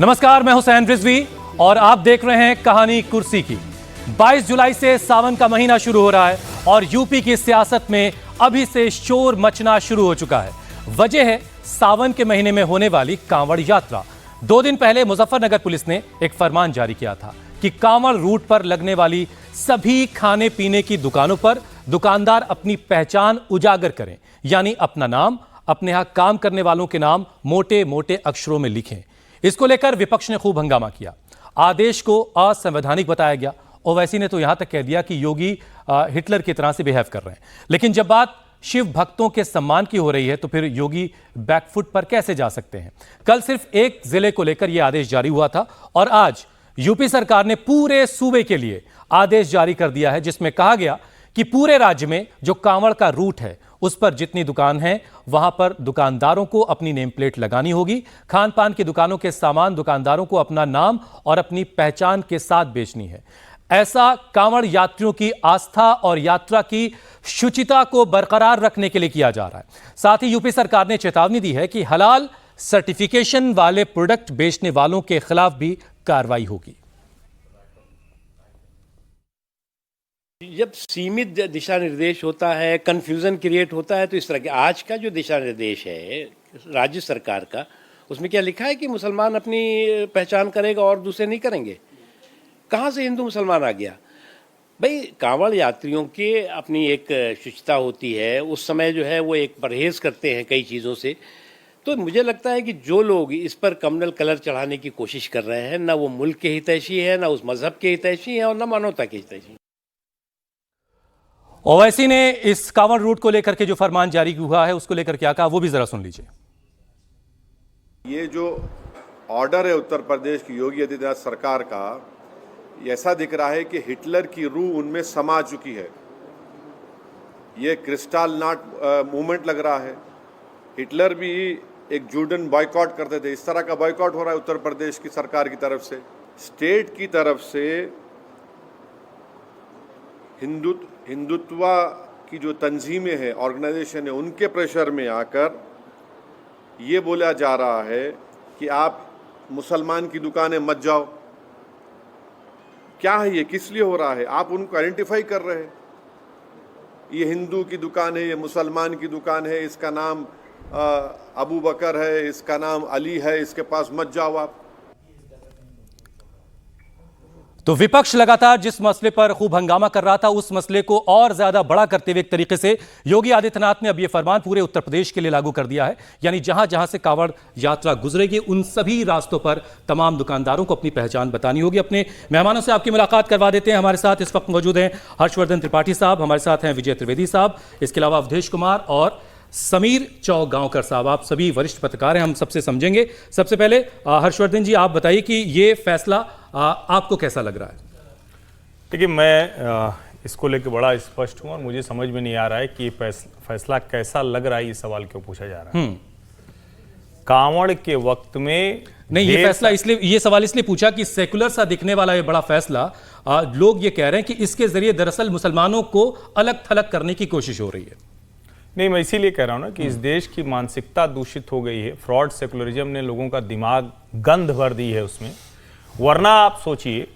नमस्कार, मैं हुसैन रिजवी और आप देख रहे हैं कहानी कुर्सी की। 22 जुलाई से सावन का महीना शुरू हो रहा है और यूपी की सियासत में अभी से शोर मचना शुरू हो चुका है। वजह है सावन के महीने में होने वाली कांवड़ यात्रा। 2 दिन पहले मुजफ्फरनगर पुलिस ने एक फरमान जारी किया था कि कांवड़ रूट पर लगने वाली सभी खाने पीने की दुकानों पर दुकानदार अपनी पहचान उजागर करें, यानी अपना नाम, अपने यहां काम करने वालों के नाम मोटे मोटे अक्षरों में लिखें। इसको लेकर विपक्ष ने खूब हंगामा किया। आदेश को असंवैधानिक बताया गया। ओवैसी ने तो यहां तक कह दिया कि योगी हिटलर की तरह से बिहेव कर रहे हैं। लेकिन जब बात शिव भक्तों के सम्मान की हो रही है तो फिर योगी बैकफुट पर कैसे जा सकते हैं? कल सिर्फ एक जिले को लेकर यह आदेश जारी हुआ था और आज यूपी सरकार ने पूरे सूबे के लिए आदेश जारी कर दिया है, जिसमें कहा गया कि पूरे राज्य में जो कांवड़ का रूट है उस पर जितनी दुकान है वहां पर दुकानदारों को अपनी नेम प्लेट लगानी होगी। खान पान की दुकानों के सामान दुकानदारों को अपना नाम और अपनी पहचान के साथ बेचनी है। ऐसा कांवड़ यात्रियों की आस्था और यात्रा की शुचिता को बरकरार रखने के लिए किया जा रहा है। साथ ही यूपी सरकार ने चेतावनी दी है कि हलाल सर्टिफिकेशन वाले प्रोडक्ट बेचने वालों के खिलाफ भी कार्रवाई होगी। जब सीमित दिशा निर्देश होता है, कंफ्यूजन क्रिएट होता है, तो इस तरह के आज का जो दिशा निर्देश है राज्य सरकार का, उसमें क्या लिखा है कि मुसलमान अपनी पहचान करेगा और दूसरे नहीं करेंगे? कहाँ से हिंदू मुसलमान आ गया भाई? कांवड़ यात्रियों के अपनी एक शुचिता होती है, उस समय जो है वो एक परहेज करते हैं कई चीज़ों से। तो मुझे लगता है कि जो लोग इस पर कम्युनल कलर चढ़ाने की कोशिश कर रहे हैं, ना वो मुल्क के हितैषी है, ना उस मजहब के हितैषी है और ना मानवता के हितैषी। ओवैसी ने इस कांवड़ रूट को लेकर के जो फरमान जारी हुआ है उसको लेकर क्या कहा, वो भी जरा सुन लीजिए। ये जो ऑर्डर है उत्तर प्रदेश की योगी आदित्यनाथ सरकार का, ऐसा दिख रहा है कि हिटलर की रूह उनमें समा चुकी है। ये क्रिस्टल नाट मूवमेंट लग रहा है। हिटलर भी एक जूडन बॉयकॉट करते थे, इस तरह का बॉयकॉट हो रहा है उत्तर प्रदेश की सरकार की तरफ से, स्टेट की तरफ से। हिंदुत्व की जो तंजीमें हैं, ऑर्गेनाइजेशन है, उनके प्रेशर में आकर ये बोला जा रहा है कि आप मुसलमान की दुकानें मत जाओ। क्या है ये, किस लिए हो रहा है? आप उनको आइडेंटिफाई कर रहे हैं, ये हिंदू की दुकान है, ये मुसलमान की दुकान है, इसका नाम अबू बकर है, इसका नाम अली है, इसके पास मत जाओ आप। तो विपक्ष लगातार जिस मसले पर खूब हंगामा कर रहा था, उस मसले को और ज्यादा बड़ा करते हुए एक तरीके से योगी आदित्यनाथ ने अब यह फरमान पूरे उत्तर प्रदेश के लिए लागू कर दिया है। यानी जहां जहां से कांवड़ यात्रा गुजरेगी उन सभी रास्तों पर तमाम दुकानदारों को अपनी पहचान बतानी होगी। अपने मेहमानों से आपकी मुलाकात करवा देते हैं। हमारे साथ इस वक्त मौजूद हैं हर्षवर्धन त्रिपाठी साहब, हमारे साथ हैं विजय त्रिवेदी साहब, इसके अलावा अवधेश कुमार और समीर चौगांवकर साहब। आप सभी वरिष्ठ पत्रकार हैं, हम सबसे समझेंगे। सबसे पहले हर्षवर्धन जी, आप बताइए कि ये फैसला आपको कैसा लग रहा है? देखिए, मैं इसको लेकर बड़ा स्पष्ट हूं और मुझे समझ में नहीं आ रहा है कि फैसला कैसा लग रहा है। ये सवाल क्यों पूछा जा रहा है? कांवड़ के वक्त में नहीं, ये फैसला इसलिए, ये सवाल इसलिए पूछा कि सेकुलर सा दिखने वाला ये बड़ा फैसला, लोग ये कह रहे हैं कि इसके जरिए दरअसल मुसलमानों को अलग थलग करने की कोशिश हो रही है। नहीं, मैं इसीलिए कह रहा हूं ना कि इस देश की मानसिकता दूषित हो गई है। फ्रॉड सेकुलरिज्म ने लोगों का दिमाग गंध भर दी है उसमें। वरना आप सोचिए,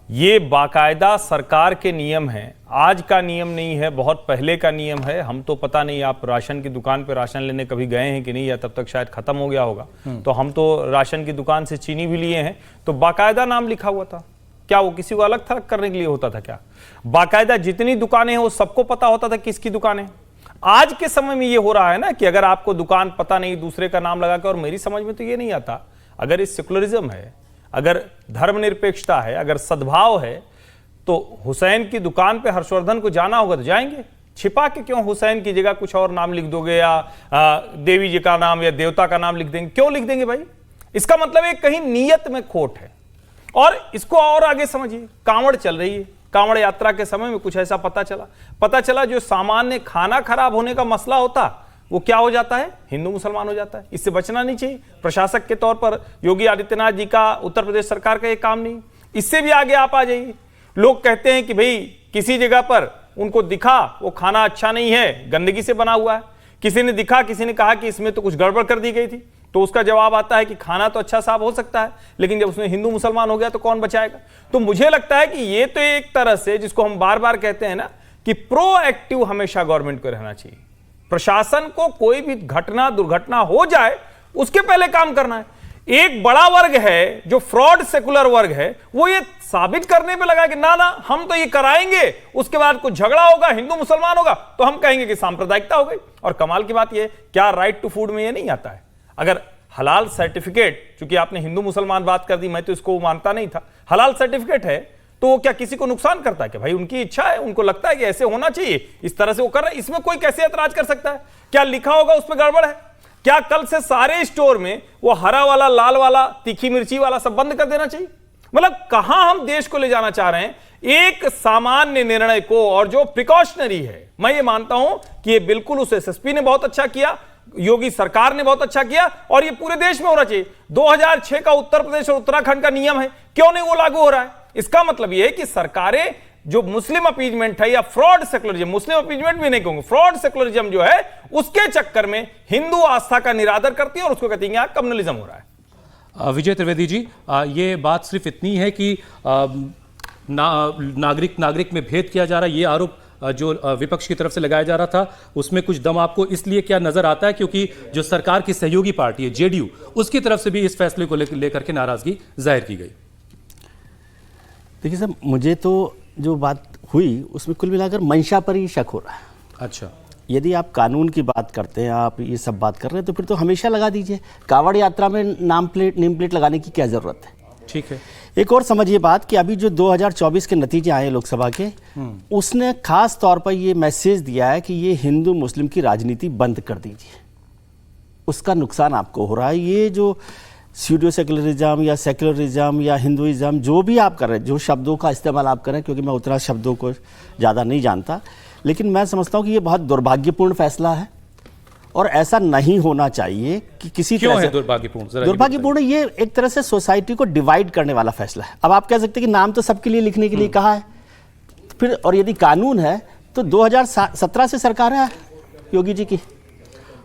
ये बाकायदा सरकार के नियम हैं, आज का नियम नहीं है, बहुत पहले का नियम है। हम तो पता नहीं आप राशन की दुकान पे राशन लेने कभी गए हैं कि नहीं, या तब तक शायद खत्म हो गया होगा। तो हम तो राशन की दुकान से चीनी भी लिए हैं, तो बाकायदा नाम लिखा हुआ था। क्या वो किसी को अलग थलग करने के लिए होता था क्या? बाकायदा जितनी दुकानें हैं वो सबको पता होता था किसकी दुकान है। आज के समय में ये हो रहा है ना कि अगर आपको दुकान पता नहीं, दूसरे का नाम लगा के, और मेरी समझ में तो ये नहीं आता, अगर इस सेकुलरिज्म है, अगर धर्मनिरपेक्षता है, अगर सद्भाव है, तो हुसैन की दुकान पे हर्षवर्धन को जाना होगा तो जाएंगे। छिपा के क्यों हुसैन की जगह कुछ और नाम लिख दोगे, या देवी जी का नाम या देवता का नाम लिख देंगे? क्यों लिख देंगे भाई? इसका मतलब है कहीं नीयत में खोट है। और इसको और आगे समझिए, कांवड़ चल रही है, कांवड़ यात्रा के समय में कुछ ऐसा पता चला जो सामान्य खाना खराब होने का मसला होता, वो क्या हो जाता है? हिंदू मुसलमान हो जाता है। इससे बचना नहीं चाहिए। प्रशासक के तौर पर योगी आदित्यनाथ जी का, उत्तर प्रदेश सरकार का ये काम नहीं। इससे भी आगे आप आ जाइए, लोग कहते हैं कि भाई किसी जगह पर उनको दिखा वो खाना अच्छा नहीं है, गंदगी से बना हुआ है, किसी ने दिखा, किसी ने कहा कि इसमें तो कुछ गड़बड़ कर दी गई थी, तो उसका जवाब आता है कि खाना तो अच्छा साफ हो सकता है, लेकिन जब उसमें हिंदू मुसलमान हो गया तो कौन बचाएगा। तो मुझे लगता है कि ये तो एक तरह से, जिसको हम बार बार कहते हैं ना, कि प्रोएक्टिव हमेशा गवर्नमेंट को रहना चाहिए। प्रशासन को कोई भी घटना दुर्घटना हो जाए उसके पहले काम करना है। एक बड़ा वर्ग है जो फ्रॉड सेकुलर वर्ग है, वो ये साबित करने पे लगा है कि ना ना हम तो ये कराएंगे, उसके बाद कुछ झगड़ा होगा, हिंदू मुसलमान होगा तो हम कहेंगे कि सांप्रदायिकता हो गई। और कमाल की बात ये, क्या राइट टू फूड में ये नहीं आता है? अगर हलाल सर्टिफिकेट, चूंकि आपने हिंदू मुसलमान बात कर दी, मैं तो इसको मानता नहीं था, हलाल सर्टिफिकेट है तो वो क्या किसी को नुकसान करता है? क्या भाई उनकी इच्छा है, उनको लगता है कि ऐसे होना चाहिए, इस तरह से वो कर रहे हैं, इसमें कोई कैसे ऐतराज कर सकता है? क्या लिखा होगा उसमें गड़बड़ है? क्या कल से सारे स्टोर में वो हरा वाला, लाल वाला, तीखी मिर्ची वाला सब बंद कर देना चाहिए? मतलब कहां हम देश को ले जाना चाह रहे हैं? एक सामान्य निर्णय को, और जो प्रिकॉशनरी है, मैं ये मानता हूं कि ये बिल्कुल उस एसएसपी ने बहुत अच्छा किया, योगी सरकार ने बहुत अच्छा किया, और ये पूरे देश में होना चाहिए। 2006 का उत्तर प्रदेश और उत्तराखंड का नियम है, क्यों नहीं वो लागू हो रहा है? इसका मतलब ये है कि सरकारें जो मुस्लिम अपीजमेंट है या फ्रॉड सेकुलरिज्म, मुस्लिम अपीजमेंट भी नहीं कहूंगा, फ्रॉड सेकुलरिज्म जो है उसके चक्कर में हिंदू आस्था का निरादर करती है और उसको कहती है कम्युनलिज्म हो रहा है। विजय त्रिवेदी जी, ये बात सिर्फ इतनी है कि नागरिक में भेद किया जा रहा है, ये आरोप जो विपक्ष की तरफ से लगाया जा रहा था, उसमें कुछ दम आपको इसलिए क्या नजर आता है क्योंकि जो सरकार की सहयोगी पार्टी है जेडीयू, उसकी तरफ से भी इस फैसले को लेकर के नाराजगी जाहिर की गई? देखिए सर, मुझे तो जो बात हुई उसमें कुल मिलाकर मंशा पर ही शक हो रहा है। अच्छा, यदि आप कानून की बात करते हैं, आप ये सब बात कर रहे हैं, तो फिर तो हमेशा लगा दीजिए। कांवड़ यात्रा में नेम प्लेट लगाने की क्या जरूरत है? ठीक है। एक और समझिए बात कि अभी जो 2024 के नतीजे आए लोकसभा के, उसने खास तौर पर ये मैसेज दिया है कि ये हिंदू मुस्लिम की राजनीति बंद कर दीजिए। उसका नुकसान आपको हो रहा है। ये जो स्यूडो सेकुलरिज्म या सेकुलरिज्म या हिंदुइज्म जो भी आप कर रहे हैं, जो शब्दों का इस्तेमाल आप कर रहे हैं, क्योंकि मैं उतना शब्दों को ज़्यादा नहीं जानता, लेकिन मैं समझता हूँ कि ये बहुत दुर्भाग्यपूर्ण फैसला है और ऐसा नहीं होना चाहिए कि किसी क्यों तरह है से। दुर्भाग्यपूर्ण? ये एक तरह से सोसाइटी को डिवाइड करने वाला फैसला है। अब आप कह सकते हैं कि नाम तो सबके लिए लिखने के लिए कहा है, फिर और यदि कानून है तो 2017 से सरकार है योगी जी की।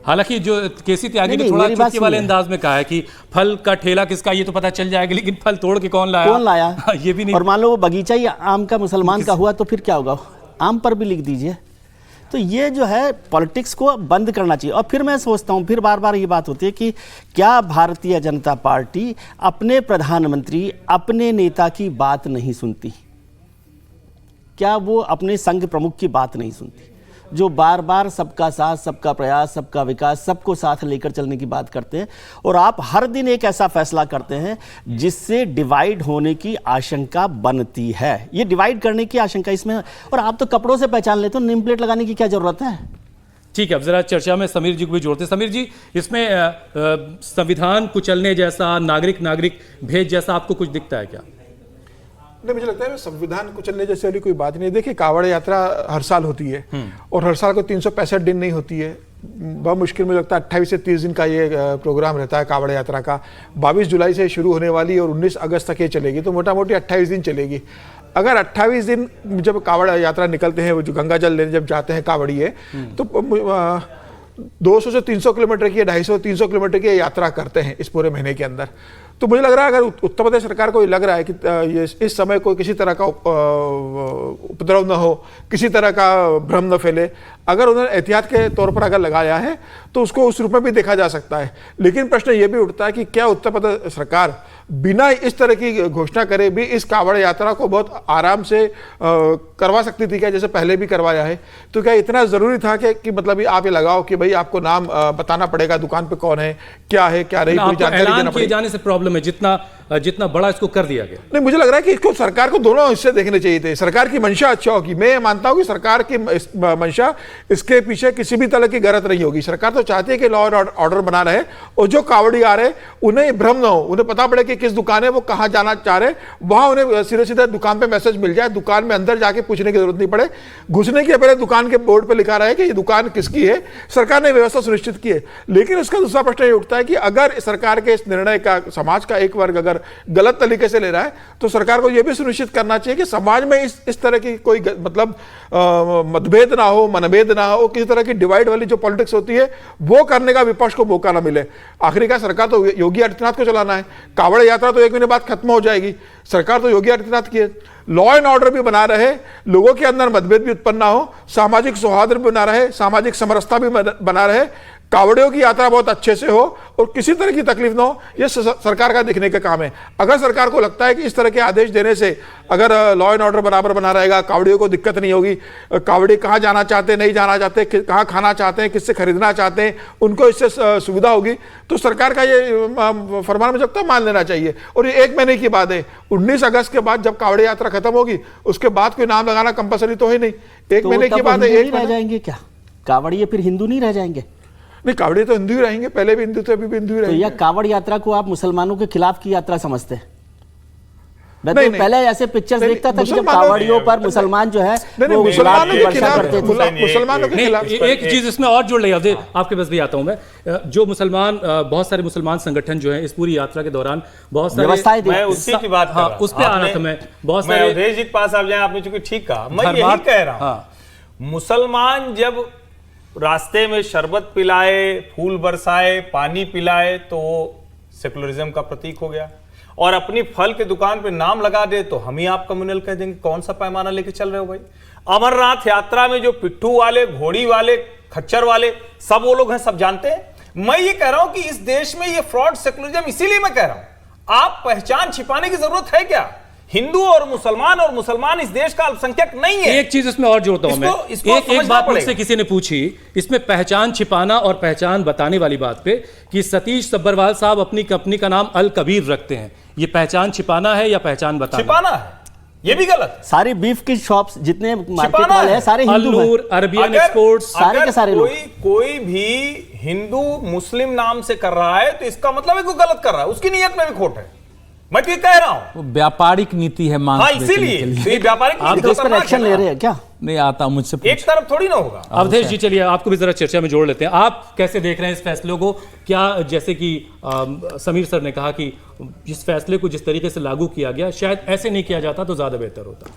हालांकि जो केसी त्यागी ने थोड़ा चुटकी वाले अंदाज में कहा है कि फल का ठेला किसका ये तो पता चल जाएगा, लेकिन फल तोड़ के कौन लाया ये भी नहीं। और मान लो वो बगीचा ही आम का मुसलमान का हुआ तो फिर क्या होगा? आम पर भी लिख दीजिए। तो ये जो है पॉलिटिक्स को बंद करना चाहिए। और फिर मैं सोचता हूँ, फिर बार बार ये बात होती है कि क्या भारतीय जनता पार्टी अपने प्रधानमंत्री, अपने नेता की बात नहीं सुनती? क्या वो अपने संघ प्रमुख की बात नहीं सुनती, जो बार बार सबका साथ, सबका प्रयास, सबका विकास, सबको साथ लेकर चलने की बात करते हैं? और आप हर दिन एक ऐसा फैसला करते हैं जिससे डिवाइड होने की आशंका बनती है। ये डिवाइड करने की आशंका इसमें, और आप तो कपड़ों से पहचान लेते हो, नेम प्लेट लगाने की क्या जरूरत है? ठीक है, अब जरा चर्चा में समीर जी को भी जोड़ते। समीर जी, इसमें संविधान कुचलने जैसा, नागरिक भेद जैसा आपको कुछ दिखता है क्या? नहीं, मुझे लगता है संविधान कुचलने जैसे वाली कोई बात नहीं। देखिए, कांवड़ यात्रा हर साल होती है और हर साल को 365 दिन नहीं होती है। बहुत मुश्किल, मुझे लगता है 28 से 30 दिन का ये प्रोग्राम रहता है कांवड़ यात्रा का। 22 जुलाई से शुरू होने वाली और 19 अगस्त तक ये चलेगी, तो मोटा मोटी 28 दिन चलेगी। अगर 28 दिन जब कांवड़ यात्रा निकलते हैं, वो जो गंगा जल लेने जब जाते हैं कांवड़िए, तो 200 से 300 किलोमीटर की, 250-300 किलोमीटर की यात्रा करते हैं इस पूरे महीने के अंदर। तो मुझे लग रहा है अगर उत्तर प्रदेश सरकार को लग रहा है कि ये इस समय कोई किसी तरह का उपद्रव न हो, किसी तरह का भ्रम न फैले, अगर उन्होंने एहतियात के तौर पर अगर लगाया है तो उसको उस रूप में भी देखा जा सकता है। लेकिन प्रश्न ये भी उठता है कि क्या उत्तर प्रदेश सरकार बिना इस तरह की घोषणा करे भी इस कांवड़ यात्रा को बहुत आराम से करवा सकती थी क्या, जैसे पहले भी करवाया है? तो क्या इतना जरूरी था कि मतलब आप ये लगाओ कि भाई आपको नाम बताना पड़ेगा, दुकान पे कौन है, क्या नहीं, पूरी जानकारी देना पड़ेगी? जाने से प्रॉब्लम है, जितना बड़ा इसको कर दिया गया। नहीं, मुझे लग रहा है कि इसको सरकार को दोनों हिस्से देखने चाहिए थे। सरकार की मंशा अच्छा होगी, मैं मानता हूं कि सरकार की मंशा, इसके पीछे किसी भी तरह की गलत नहीं होगी। सरकार तो चाहती है कि लॉ एंड ऑर्डर बना रहे और जो कांवड़ी आ रहे उन्हें भ्रम न हो, उन्हें पता पड़े कि किस दुकान है, वो कहां जाना चाह रहे, वहां उन्हें सीधे दुकान पे मैसेज मिल जाए, दुकान में अंदर जाके पूछने की जरूरत नहीं पड़े। घुसने के पहले दुकान के बोर्ड पे लिखा रहे कि ये दुकान किसकी है। सरकार ने व्यवस्था सुनिश्चित की है। लेकिन उसका दूसरा प्रश्न ये उठता है कि अगर सरकार के इस निर्णय का समाज का एक वर्ग अगर गलत तरीके से ले रहा है, तो सरकार को यह भी सुनिश्चित करना चाहिए कि समाज में इस तरह की कोई मतलब मतभेद ना हो, मनभेद ना हो, किसी तरह की डिवाइड वाली जो पॉलिटिक्स होती है वो करने का विपक्ष को मौका ना मिले। आखिरकार सरकार तो योगी आदित्यनाथ को चलाना है, कावड़ यात्रा तो 1 महीने बाद खत्म हो जाएगी, सरकार तो योगी आदित्यनाथ की है। लॉ एंड ऑर्डर भी बना रहे, लोगों के अंदर मतभेद भी उत्पन्न ना हो, सामाजिक सौहार्द भी बना रहे, सामाजिक समरसता भी बना रहे, कावड़ियों की यात्रा बहुत अच्छे से हो और किसी तरह की तकलीफ ना हो, यह सरकार का देखने का काम है। अगर सरकार को लगता है कि इस तरह के आदेश देने से अगर लॉ एंड ऑर्डर बराबर बना रहेगा, कावड़ियों को दिक्कत नहीं होगी, कावड़ी कहाँ जाना चाहते नहीं जाना चाहते, कहाँ खाना चाहते हैं, किससे खरीदना चाहते हैं, उनको इससे सुविधा होगी, तो सरकार का ये फरमान मुझे लगता है मान लेना चाहिए। और ये 1 महीने की बात है, 19 अगस्त के बाद जब कावड़ी यात्रा खत्म होगी उसके बाद कोई नाम लगाना कंपलसरी तो है नहीं, 1 महीने की बात है। एक रह जाएंगे क्या कावड़िए, फिर हिंदू नहीं रह जाएंगे? नहीं, कावड़ी तो हिंदू ही रहेंगे, पहले भी हिंदू थे, अभी भी हिंदू ही तो रहेंगे। यह कावड़ यात्रा को आप मुसलमानों के खिलाफ की यात्रा समझते हैं? मैं नहीं, तो नहीं, पहले ऐसे पिक्चर्स नहीं, देखता था कि जब मुसलमानों- कावड़ियों पर मुसलमान जो है नहीं, वो मुसलमानों के वर्षा खिलाफ, करते थे। मुसलमानों के खिलाफ एक चीज इसमें और जोड़ लिया, आपके पास भी आता हूं मैं, जो मुसलमान बहुत सारे मुसलमान संगठन जो हैं इस पूरी यात्रा के दौरान बहुत सारे व्यवस्थाएं मैं उसी की बात कर रहा हूं। उस पे आना था मैं, बहुत मैं सारे अवधेश जी के पास आप जाए, आपने चूंकि ठीक कहा, मैं यही धर्मार्थ- कह रहा हूं, मुसलमान जब रास्ते में शरबत पिलाए, फूल बरसाए, पानी पिलाए तो वो सेकुलरिज्म का प्रतीक हो गया, और अपनी फल की दुकान पे नाम लगा दे तो हम ही आप कम्युनल कह देंगे। कौन सा पैमाना लेके चल रहे हो भाई? अमरनाथ यात्रा में जो पिट्ठू वाले, घोड़ी वाले, खच्चर वाले, सब वो लोग हैं, सब जानते हैं। मैं ये कह रहा हूं कि इस देश में ये फ्रॉड सेकुलरिज्म, इसीलिए मैं कह रहा हूं आप पहचान छिपाने की जरूरत है क्या? हिंदू और मुसलमान इस देश का अल्पसंख्यक नहीं है। एक चीज इसमें और जोड़ता हूं मैं, एक बात मुझसे किसी ने पूछी इसमें पहचान छिपाना और पहचान बताने वाली बात पे कि सतीश सब्बरवाल साहब अपनी कंपनी का नाम अल कबीर रखते हैं, ये पहचान छिपाना है या पहचान बताना? छिपाना है, ये भी गलत। सारी बीफ की शॉप्स जितने मार्केट वाले हैं सारे हिंदू हैं। अल्लूर, अरबियन एक्सपोर्ट्स, सारे के सारे लोग। कोई भी हिंदू मुस्लिम नाम से कर रहा है तो इसका मतलब है कि वो गलत कर रहा है, उसकी नीयत में भी खोट है। मैं तो ये कह रहा हूं, व्यापारिक नीति है मांस हाँ, बेचने के इसीलिए लिए। तो ये व्यापारिक आप नीति तो इस पर खतरनाक एक्शन है ले ना। रहे हैं क्या? नहीं आता मुझसे एक तरफ थोड़ी ना होगा। अवधेश जी चलिए आपको भी जरा चर्चा में जोड़ लेते हैं, आप कैसे देख रहे हैं इस फैसले को? क्या जैसे कि समीर सर ने कहा कि इस फैसले को जिस तरीके से लागू किया गया शायद ऐसे नहीं किया जाता तो ज्यादा बेहतर होता।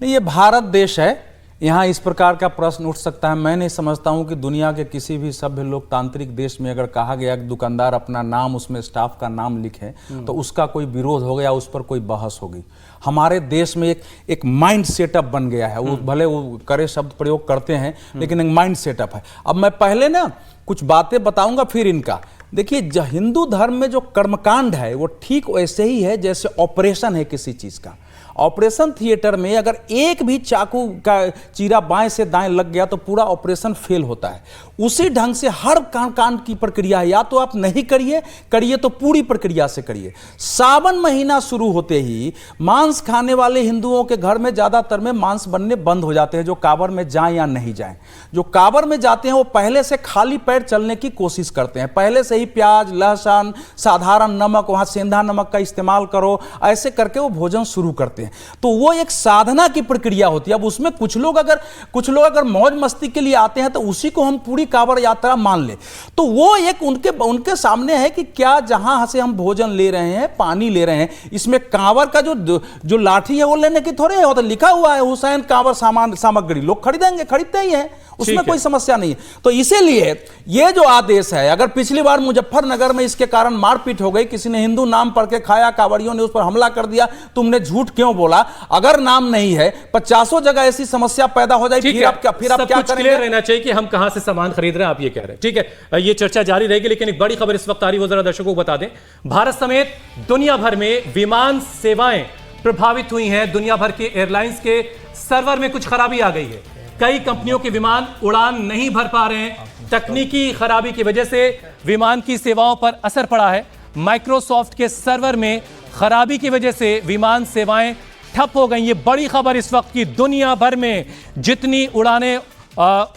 नहीं, ये भारत देश है, यहाँ इस प्रकार का प्रश्न उठ सकता है। मैं नहीं समझता हूँ कि दुनिया के किसी भी सभ्य लोकतांत्रिक देश में अगर कहा गया कि दुकानदार अपना नाम, उसमें स्टाफ का नाम लिखे तो उसका कोई विरोध हो गया, उस पर कोई बहस होगी। हमारे देश में एक माइंड सेटअप बन गया है, वो भले वो करे शब्द प्रयोग करते हैं लेकिन एक माइंड सेटअप है। अब मैं पहले ना कुछ बातें बताऊंगा फिर इनका। देखिए, हिंदू धर्म में जो कर्मकांड है वो ठीक वैसे ही है जैसे ऑपरेशन है किसी चीज का। ऑपरेशन थिएटर में अगर एक भी चाकू का चीरा बाएं से दाएं लग गया तो पूरा ऑपरेशन फेल होता है। उसी ढंग से हर कांड की प्रक्रिया है, या तो आप नहीं करिए तो पूरी प्रक्रिया से करिए। सावन महीना शुरू होते ही मांस खाने वाले हिंदुओं के घर में ज्यादातर में मांस बनने बंद हो जाते हैं, जो कांवर में जाएं या नहीं जाएं। जो कांवर में जाते हैं वो पहले से खाली पैर चलने की कोशिश करते हैं, पहले से ही प्याज, लहसुन, साधारण नमक, वहां सेंधा नमक का इस्तेमाल करो, ऐसे करके वो भोजन शुरू करते हैं। तो वो एक साधना की प्रक्रिया होती है। अब उसमें कुछ लोग अगर मौज मस्ती के लिए आते हैं तो उसी को हम पूरी कांवड़ यात्रा मान ले, तो वो एक उनके सामने है कि क्या जहां से हम भोजन ले रहे हैं, पानी ले रहे हैं, इसमें कांवड़ का जो लाठी है वो लेने की थोड़ी है, तो लिखा हुआ है हुसैन कांवड़ सामग्री, लोग खरीदते ही हैं, उसमें कोई समस्या नहीं है। तो इसीलिए ये जो आदेश है, अगर पिछली बार मुजफ्फरनगर में इसके कारण मारपीट हो गई, किसी ने हिंदू नाम पढ़ के खाया, कांवड़ियों ने उस पर हमला कर दिया, तुमने झूठ क्यों बोला? अगर नाम नहीं है 50 जगह ऐसी समस्या पैदा हो जाए, फिर आप क्या करेंगे? क्लियर रहना चाहिए कि हम कहां से सामान खरीद रहे हैं, आप ये कह रहे हैं। ठीक है, ये चर्चा जारी रहेगी, लेकिन एक बड़ी खबर इस वक्त आ रही है, वो जरा दर्शकों को बता दें। भारत समेत दुनिया भर में विमान सेवाएं प्रभावित हुई हैं। दुनिया भर के एयरलाइंस के सर्वर में कुछ खराबी आ गई है, कई कंपनियों के विमान उड़ान नहीं भर पा रहे हैं। तकनीकी खराबी की वजह से विमान की सेवाओं पर असर पड़ा है। माइक्रोसॉफ्ट के सर्वर में खराबी की वजह से विमान सेवाएं ठप हो गई। ये बड़ी खबर इस वक्त की, दुनिया भर में जितनी उड़ानें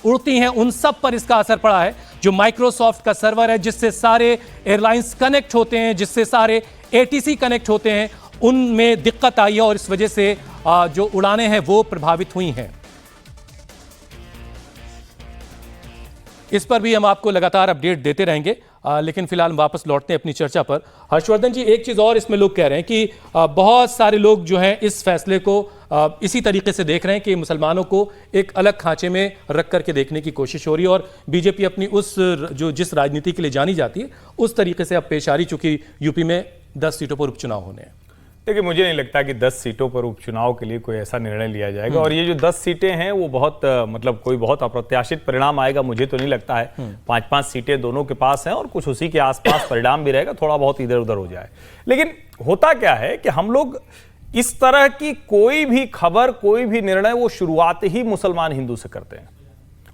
उड़ती हैं उन सब पर इसका असर पड़ा है। जो माइक्रोसॉफ्ट का सर्वर है जिससे सारे एयरलाइंस कनेक्ट होते हैं, जिससे सारे एटीसी कनेक्ट होते हैं, उनमें दिक्कत आई है और इस वजह से जो उड़ानें हैं वो प्रभावित हुई हैं। इस पर भी हम आपको लगातार अपडेट देते रहेंगे, लेकिन फिलहाल हम वापस लौटते हैं अपनी चर्चा पर। हर्षवर्धन जी, एक चीज और इसमें लोग कह रहे हैं कि बहुत सारे लोग जो हैं इस फैसले को इसी तरीके से देख रहे हैं कि मुसलमानों को एक अलग खांचे में रख करके देखने की कोशिश हो रही है, और बीजेपी अपनी उस जिस राजनीति के लिए जानी जाती है उस तरीके से अब पेश आ रही, चूंकि यूपी में 10 सीटों पर उपचुनाव होने हैं। देखिए, मुझे नहीं लगता कि 10 सीटों पर उपचुनाव के लिए कोई ऐसा निर्णय लिया जाएगा, और ये जो 10 सीटें हैं वो बहुत मतलब कोई बहुत अप्रत्याशित परिणाम आएगा मुझे तो नहीं लगता है। 5-5 सीटें दोनों के पास हैं और कुछ उसी के आसपास परिणाम भी रहेगा, थोड़ा बहुत इधर उधर हो जाए। लेकिन होता क्या है कि हम लोग इस तरह की कोई भी खबर, कोई भी निर्णय वो शुरुआत ही मुसलमान हिंदू से करते हैं।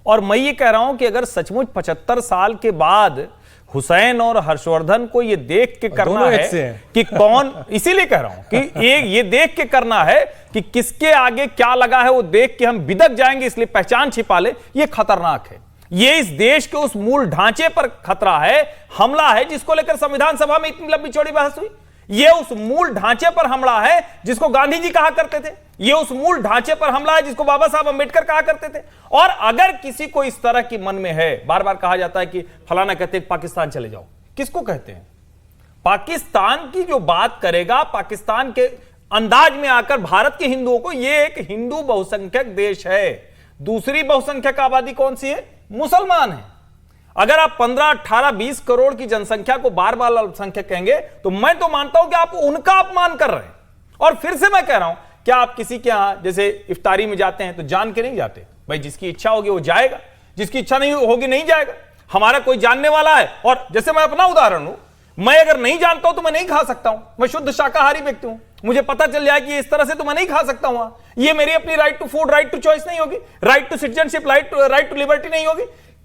और मैं ये कह रहा हूं कि अगर सचमुच 75 साल के बाद हुसैन और हर्षवर्धन को ये देख के करना है कि कौन, इसीलिए कह रहा हूं कि ये देख के करना है कि किसके आगे क्या लगा है, वो देख के हम बिदक जाएंगे इसलिए पहचान छिपा ले, ये खतरनाक है। ये इस देश के उस मूल ढांचे पर खतरा है, हमला है, जिसको लेकर संविधान सभा में इतनी लंबी चौड़ी बहस हुई। ये उस मूल ढांचे पर हमला है जिसको गांधी जी कहा करते थे, ये उस मूल ढांचे पर हमला है जिसको बाबा साहब अंबेडकर कहा करते थे। और अगर किसी को इस तरह की मन में है, बार बार कहा जाता है कि फलाना कहते हैं पाकिस्तान चले जाओ, किसको कहते हैं? पाकिस्तान की जो बात करेगा, पाकिस्तान के अंदाज में आकर भारत के हिंदुओं को, ये एक हिंदू बहुसंख्यक देश है। दूसरी बहुसंख्यक आबादी कौन सी है? मुसलमान है। अगर आप 15, 18, 20 करोड़ की जनसंख्या को बार बार अल्पसंख्यक कहेंगे तो मैं तो मानता हूं कि आप उनका अपमान कर रहे हैं। और फिर से मैं कह रहा हूं, क्या आप किसी के यहां जैसे इफ्तारी में जाते हैं तो जान के नहीं जाते? भाई जिसकी इच्छा होगी वो जाएगा, जिसकी इच्छा नहीं होगी नहीं जाएगा। हमारा कोई जानने वाला है, और जैसे मैं अपना उदाहरण हूं, मैं अगर नहीं जानता हूं तो मैं नहीं खा सकता हूं। मैं शुद्ध शाकाहारी व्यक्ति हूं, मुझे पता चल जाए कि इस तरह से तो मैं नहीं खा सकता हूं। ये मेरी अपनी right to food, right to choice नहीं होगी, right to citizenship, right to liberty नहीं होगी।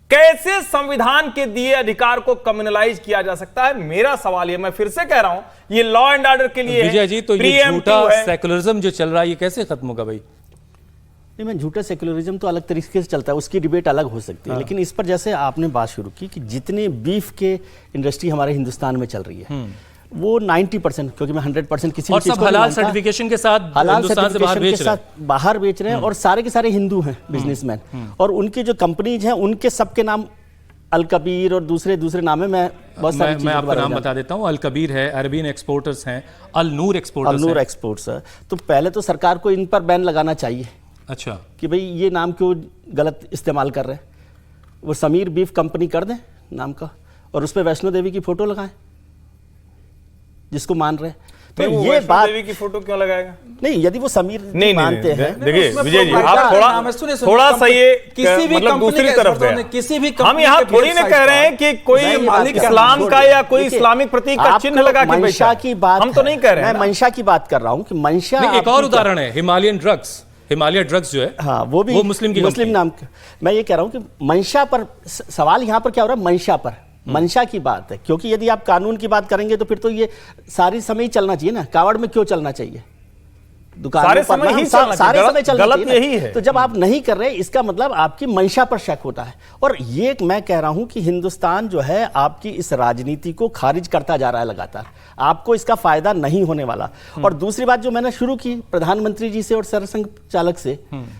कैसे संविधान के दिए अधिकार को कम्युनलाइज किया जा सकता है? मेरा सवाल ये, मैं फिर से कह रहा हूं, ये लॉ एंड ऑर्डर के लिए विजय जी, तो ये झूठा सेकुलरिज्म जो चल रहा है ये कैसे खत्म होगा भाई? नहीं, मैं झूठा सेकुलरिज्म तो अलग तरीके से चलता है, उसकी डिबेट अलग हो सकती है। लेकिन इस पर जैसे आपने बात शुरू की कि जितने बीफ के इंडस्ट्री हमारे हिंदुस्तान में चल रही है वो 90%, क्योंकि मैं 100% किसी और सब हलाल सर्टिफिकेशन के साथ हिंदुस्तान से बाहर बेच रहे हैं, और सारे के सारे हिंदू हैं बिजनेसमैन, और उनकी जो कंपनीज हैं उनके सबके नाम अल कबीर और दूसरे नाम है। मैं बहुत सारी मैं आपका नाम बता देता हूं, अल कबीर है, अरबीन एक्सपोर्टर्स हैं, अल नूर एक्सपोर्ट्स है। तो पहले तो सरकार को इन पर बैन लगाना चाहिए। अच्छा, कि भाई ये नाम क्यों गलत इस्तेमाल कर रहे हैं? वो समीर बीफ कंपनी कर दें नाम का, और उस पर वैष्णो देवी की फोटो लगाएं जिसको मान रहे हैं। तो ये बात देवी की फोटो क्यों लगाएगा? नहीं, यदि वो समीर नहीं मानते हैं। देखिए विजय जी, आप थोड़ा सा ये किसी भी मतलब दूसरी तरफ गए। किसी भी हम यहाँ थोड़ी ना कह रहे हैं कि कोई इस्लाम का या कोई इस्लामिक प्रतीक का चिन्ह लगा के मंशा की बात, हम तो नहीं कह रहे हैं। मैं मंशा की बात कर रहा हूँ कि मंशा। एक और उदाहरण है हिमालयन ड्रग्स जो है, हाँ, वो भी मुस्लिम नाम। मैं ये कह रहा हूँ कि मंशा पर सवाल यहाँ पर क्या हो रहा है? मंशा पर, मंशा की बात है। क्योंकि यदि आप कानून की बात करेंगे तो फिर तो ये सारी समय ही चलना चाहिए ना। कावड़ में क्यों चलना चाहिए? दुकान सारे समय ही सारे समय चलना गलत यही है। तो जब आप नहीं कर रहे, इसका मतलब आपकी मंशा पर शक होता है। और ये मैं कह रहा हूं कि हिंदुस्तान जो है आपकी इस राजनीति को खारिज करता जा रहा है लगातार। आपको इसका फायदा नहीं होने वाला। और दूसरी बात जो मैंने शुरू की प्रधानमंत्री जी से और सरसंघ चालक से,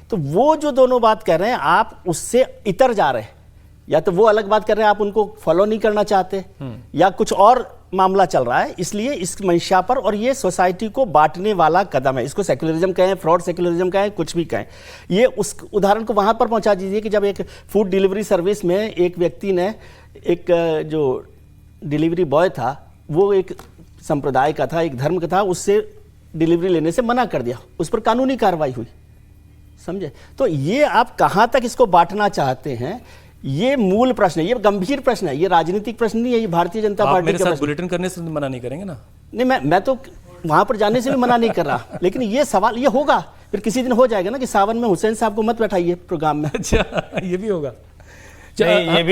तो वो जो दोनों बात कर रहे हैं आप उससे इतर जा रहे हैं। या तो वो अलग बात कर रहे हैं, आप उनको फॉलो नहीं करना चाहते, या कुछ और मामला चल रहा है। इसलिए इस मंशा पर, और ये सोसाइटी को बांटने वाला कदम है। इसको सेक्युलरिज्म कहें, फ्रॉड सेक्युलरिज्म कहें, कुछ भी कहें। ये उस उदाहरण को वहां पर पहुंचा दीजिए कि जब एक फूड डिलीवरी सर्विस में एक व्यक्ति ने, एक जो डिलीवरी बॉय था वो एक संप्रदाय का था, एक धर्म का था, उससे डिलीवरी लेने से मना कर दिया, उस पर कानूनी कार्रवाई हुई। समझे? तो ये आप कहां तक इसको बांटना चाहते हैं? ये मूल प्रश्न है, ये गंभीर प्रश्न है, ये राजनीतिक प्रश्न नहीं है, ये भारतीय जनता पार्टी का प्रश्न। बुलेटिन करने से मना नहीं करेंगे ना? नहीं, मैं तो वहां पर जाने से भी मना नहीं कर रहा, लेकिन ये सवाल ये होगा, फिर किसी दिन हो जाएगा ना कि सावन में हुसैन साहब को मत बैठाइए प्रोग्राम में। अच्छा, ये भी होगा। ये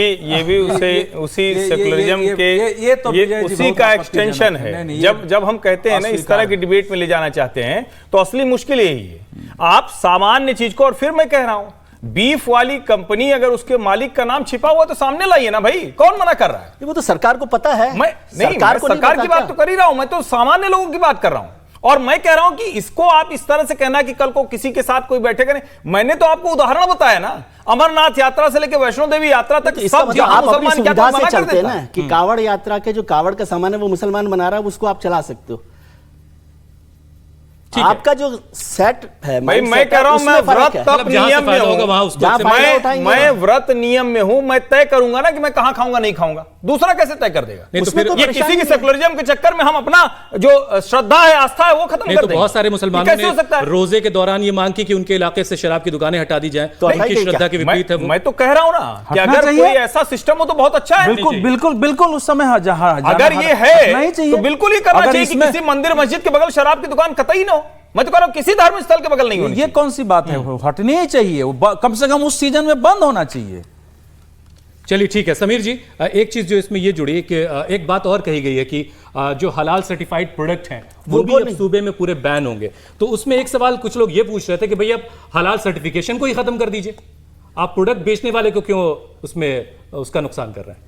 भी उसी सेकुलरिज्म के ये उसी का एक्सटेंशन है। जब हम कहते हैं ना इस तरह की डिबेट में ले जाना चाहते हैं तो असली मुश्किल यही है। आप सामान्य चीज को, और फिर मैं कह रहा हूं बीफ वाली कंपनी अगर उसके मालिक का नाम छिपा हुआ तो सामने लाइए ना भाई, कौन मना कर रहा है? वो तो सरकार को पता है। मैं सरकार की बात तो कर ही रहा हूं, मैं तो सामान्य लोगों की बात कर रहा हूं। और मैं कह रहा हूं कि इसको आप इस तरह से कहना कि कल को किसी के साथ कोई बैठेगा नहीं। मैंने तो आपको उदाहरण बताया ना, अमरनाथ यात्रा से लेकर वैष्णो देवी यात्रा तक इसका सब मतलब जहां आप अपनी मुसलमान क्या सुविधा तो से मना कर चलते हैं देता। ना कि कावड़ यात्रा के जो कावड़ का सामान है वो मुसलमान बना रहा है, उसको आप चला सकते हो। ठीक है। आपका जो सेट है भाई मैं mindset कह रहा हूं उसमें मैं फर्क व्रत है। तप मतलब जहां से नियम में फायदा होगा वहां हूं, उसको जहां फायदा मैं उठाएंगे मैं ना। व्रत नियम में हूं, मैं तय करूंगा ना कि मैं कहां खाऊंगा नहीं खाऊंगा, दूसरा कैसे तय कर देगा? नहीं तो उसमें फिर तो ये परेशानी किसी की नहीं है। सेकुलरिज्म के चक्कर में हम अपना जो श्रद्धा है, आस्था है, वो खत्म नहीं कर तो देंगे। बहुत सारे ये मुसलमानों कैसे हो सकता ने है? रोजे के दौरान ये मांग की कि उनके इलाके से शराब की दुकानें हटा दी जाएं, तो उनकी हटाइए श्रद्धा क्या? के विपरीत है वो। मैं तो कह रहा हूं ना कि हटना अगर चाहिए। कोई ऐसा सिस्टम हो तो बहुत अच्छा है। बिल्कुल बिल्कुल बिल्कुल उस समय अगर ये है तो बिल्कुल ही करना अगर चाहिए कि इसमें- किसी मंदिर मस्जिद के बगल शराब की दुकान कतई ना हो। मैं तो कह रहा हूं किसी धार्मिक स्थल के बगल नहीं होनी ये कौन सी बात है, वो हटनी ही चाहिए, वो कम से कम उस सीजन में बंद होना चाहिए। चलिए ठीक है समीर जी, एक चीज जो इसमें ये जुड़ी कि एक बात और कही गई है कि जो हलाल सर्टिफाइड प्रोडक्ट हैं वो भी अब सूबे में पूरे बैन होंगे। तो उसमें एक सवाल कुछ लोग ये पूछ रहे थे कि भैया हलाल सर्टिफिकेशन को ही खत्म कर दीजिए, आप प्रोडक्ट बेचने वाले को क्यों उसमें उसका नुकसान कर रहे हैं?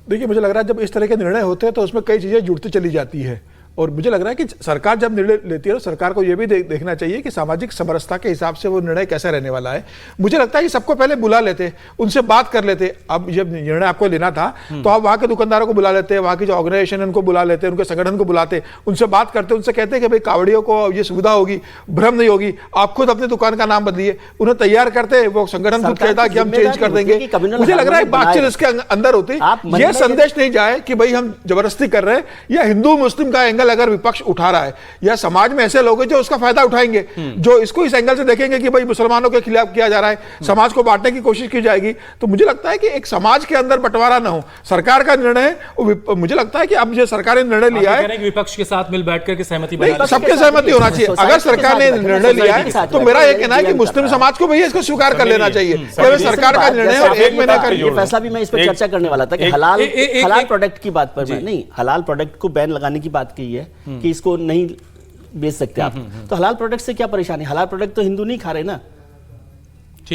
देखिए, मुझे लग रहा है जब इस तरह के निर्णय होते हैं तो उसमें कई चीज़ें जुड़ती चली जाती है। और मुझे लग रहा है कि सरकार जब निर्णय लेती है तो सरकार को यह भी देखना चाहिए कि सामाजिक समरसता के हिसाब से वो निर्णय कैसा रहने वाला है। मुझे लगता है कि सबको पहले बुला लेते, उनसे बात कर लेते। अब जब निर्णय आपको लेना था तो आप वहाँ के दुकानदारों को बुला लेते, वहाँ की जो ऑर्गेनाइजेशन है उनको बुला लेते, उनके संगठन को बुलाते, उनसे बात करते, उनसे कहते कि भाई कावड़ियों को ये सुविधा होगी, भ्रम नहीं होगी, आप खुद अपनी दुकान का नाम बदलिए। उन्हें तैयार करते, वो संगठन खुद कहता कि हम चेंज कर देंगे। मुझे लग रहा है बातचीत इसके अंदर होती, ये संदेश नहीं जाए कि भाई हम जबरदस्ती कर रहे हैं, या हिंदू मुस्लिम का एंगल अगर विपक्ष उठा रहा है, या समाज में ऐसे लोग हैं जो उसका फायदा उठाएंगे, जो इसको इस एंगल से देखेंगे कि भाई मुसलमानों के खिलाफ किया जा रहा है, समाज को बांटने की कोशिश की जाएगी। तो मुझे लगता है कि एक समाज के अंदर बंटवारा ना हो, सरकार का निर्णय है। मुझे लगता है कि अब जो सरकार ने निर्णय लिया है, विपक्ष के साथ मिल बैठ करके सहमति नहीं, सबके सहमति होना चाहिए। अगर सरकार ने निर्णय लिया है तो मेरा यह कहना है कि मुस्लिम समाज को भी इसको स्वीकार कर लेना चाहिए। सरकार का निर्णय और एक महीने का ये फैसला भी मैं इस पर चर्चा करने वाला था कि हलाल प्रोडक्ट की बात पर नहीं, हलाल प्रोडक्ट को बैन लगाने की बात कही है कि इसको नहीं बेच सकते आप। तो हलाल प्रोडक्ट से क्या परेशानी? हलाल प्रोडक्ट तो हिंदू नहीं खा रहे ना,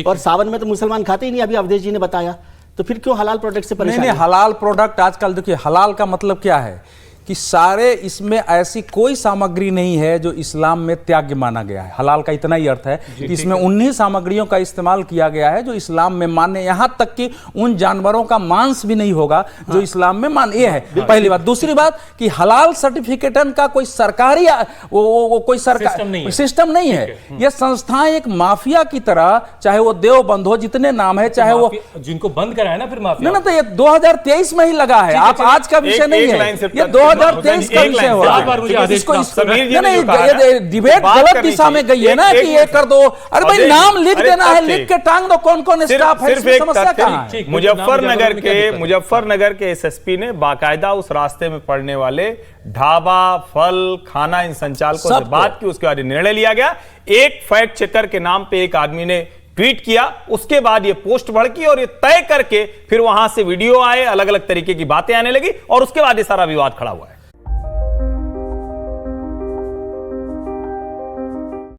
और सावन में तो मुसलमान खाते ही नहीं, अभी अवधेश जी ने बताया। तो फिर क्यों हलाल प्रोडक्ट से परेशानी? नहीं, हलाल प्रोडक्ट आजकल देखिए, हलाल का मतलब क्या है कि सारे इसमें ऐसी कोई सामग्री नहीं है जो इस्लाम में त्याज्य माना गया है। हलाल का इतना ही अर्थ है कि इसमें उन्हीं सामग्रियों का इस्तेमाल किया गया है जो इस्लाम में मान्य, यहां तक कि उन जानवरों का मांस भी नहीं होगा जो इस्लाम में मान्य। ये है पहली बात। दूसरी बात कि हलाल सर्टिफिकेशन का कोई सरकारी कोई सरकार सिस्टम नहीं है। यह संस्थाएं एक माफिया की तरह, चाहे वो देवबंद हो, जितने नाम है, चाहे वो जिनको बंद कराया ना फिर माफिया। ना तो ये 2023 में ही लगा है, आप आज का विषय नहीं है, ये 2023 का विषय हो रहा है। डिबेट गलत दिशा में गई है ना कि ये कर दो। अरे भाई नाम लिख देना है, लिख के टांग दो कौन कौन स्टाफ है, इसमें समस्या कहां है? मुजफ्फरनगर के एसएसपी ने बाकायदा उस रास्ते में पड़ने वाले ढाबा, फल, खाना इन संचालकों से बात की, उसके बाद निर्णय लिया गया। एक फैक्ट चेकर के नाम पे एक आदमी ने ट्वीट किया, उसके बाद ये पोस्ट भड़की और ये तय करके फिर वहां से वीडियो आए, अलग अलग तरीके की बातें आने लगी और उसके बाद ये सारा विवाद खड़ा हुआ है।